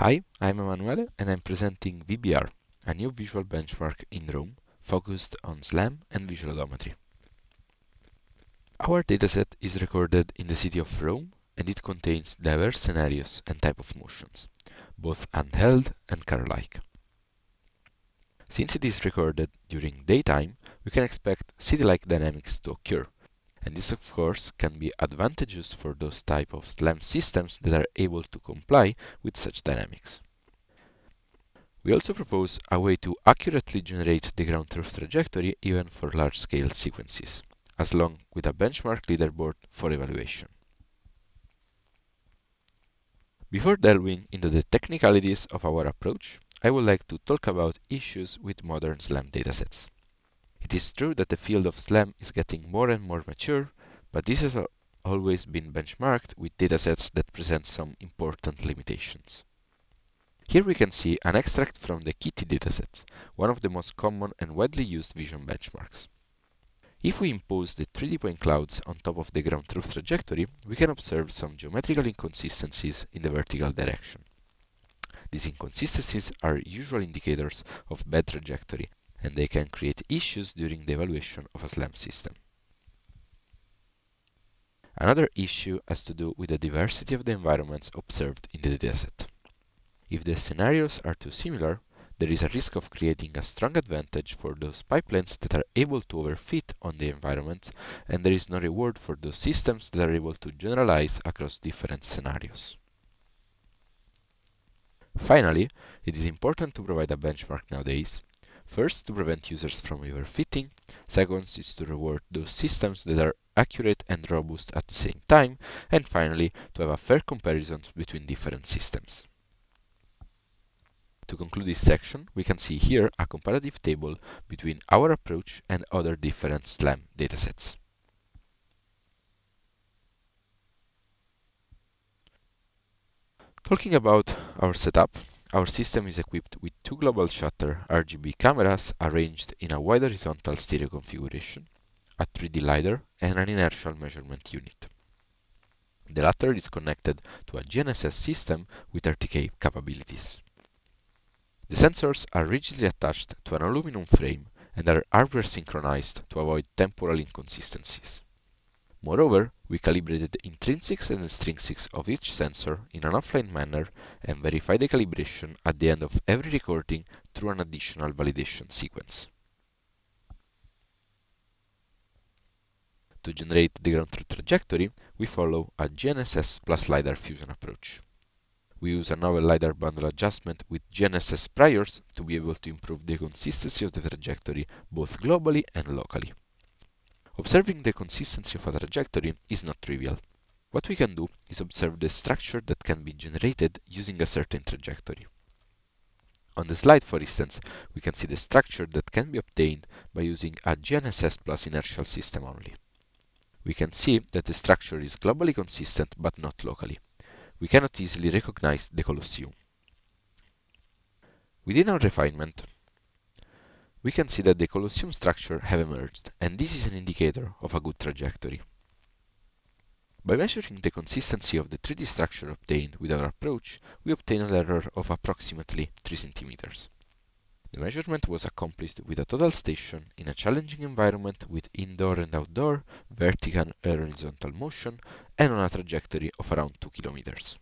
Hi, I'm Emanuele and I'm presenting VBR, a new visual benchmark in Rome focused on SLAM and visual odometry. Our dataset is recorded in the city of Rome and it contains diverse scenarios and type of motions, both handheld and car-like. Since it is recorded during daytime, we can expect city-like dynamics to occur, and this of course can be advantageous for those type of SLAM systems that are able to comply with such dynamics. We also propose a way to accurately generate the ground truth trajectory even for large-scale sequences, along with a benchmark leaderboard for evaluation. Before delving into the technicalities of our approach, I would like to talk about issues with modern SLAM datasets. It is true that the field of SLAM is getting more and more mature, but this has always been benchmarked with datasets that present some important limitations. Here we can see an extract from the Kitty dataset, one of the most common and widely used vision benchmarks. If we impose the 3D point clouds on top of the ground truth trajectory, we can observe some geometrical inconsistencies in the vertical direction. These inconsistencies are usual indicators of bad trajectory, and they can create issues during the evaluation of a SLAM system. Another issue has to do with the diversity of the environments observed in the dataset. If the scenarios are too similar, there is a risk of creating a strong advantage for those pipelines that are able to overfit on the environment, and there is no reward for those systems that are able to generalize across different scenarios. Finally, it is important to provide a benchmark nowadays. First, to prevent users from overfitting. Second is to reward those systems that are accurate and robust at the same time. And finally, to have a fair comparison between different systems. To conclude this section, we can see here a comparative table between our approach and other different SLAM datasets. Talking about our setup, our system is equipped with two global shutter RGB cameras arranged in a wide horizontal stereo configuration, a 3D LiDAR, and an inertial measurement unit. The latter is connected to a GNSS system with RTK capabilities. The sensors are rigidly attached to an aluminum frame and are hardware synchronized to avoid temporal inconsistencies. Moreover, we calibrated the intrinsics and extrinsics of each sensor in an offline manner and verify the calibration at the end of every recording through an additional validation sequence. To generate the ground truth trajectory, we follow a GNSS plus LiDAR fusion approach. We use a novel LiDAR bundle adjustment with GNSS priors to be able to improve the consistency of the trajectory both globally and locally. Observing the consistency of a trajectory is not trivial. What we can do is observe the structure that can be generated using a certain trajectory. On the slide, for instance, we can see the structure that can be obtained by using a GNSS plus inertial system only. We can see that the structure is globally consistent but not locally. We cannot easily recognize the Colosseum. Within our refinement, we can see that the Colosseum structure have emerged, and this is an indicator of a good trajectory. By measuring the consistency of the 3D structure obtained with our approach, we obtain an error of approximately 3 cm. The measurement was accomplished with a total station in a challenging environment with indoor and outdoor, vertical and horizontal motion, and on a trajectory of around 2 km.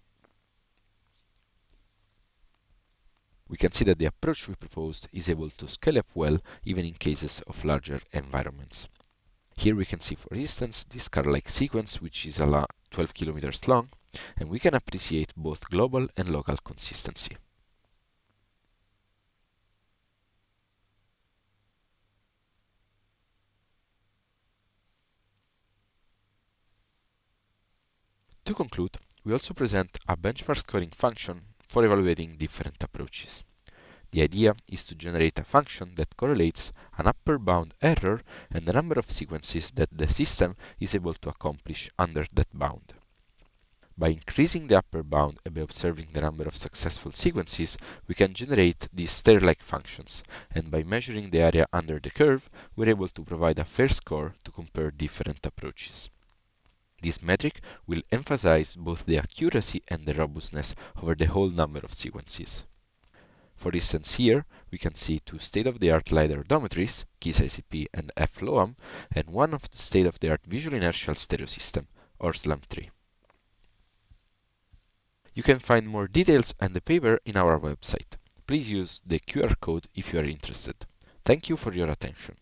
We can see that the approach we proposed is able to scale up well even in cases of larger environments. Here we can see, for instance, this car-like sequence, which is 12 km long, and we can appreciate both global and local consistency. To conclude, we also present a benchmark scoring function for evaluating different approaches. The idea is to generate a function that correlates an upper bound error and the number of sequences that the system is able to accomplish under that bound. By increasing the upper bound and by observing the number of successful sequences, we can generate these stair-like functions, and by measuring the area under the curve, we're able to provide a fair score to compare different approaches. This metric will emphasize both the accuracy and the robustness over the whole number of sequences. For instance, here we can see two state-of-the-art LiDAR odometries, KISS-ICP and FLOAM, and one of the state-of-the-art visual inertial stereo system, or SLAM3. You can find more details and the paper in our website. Please use the QR code if you are interested. Thank you for your attention.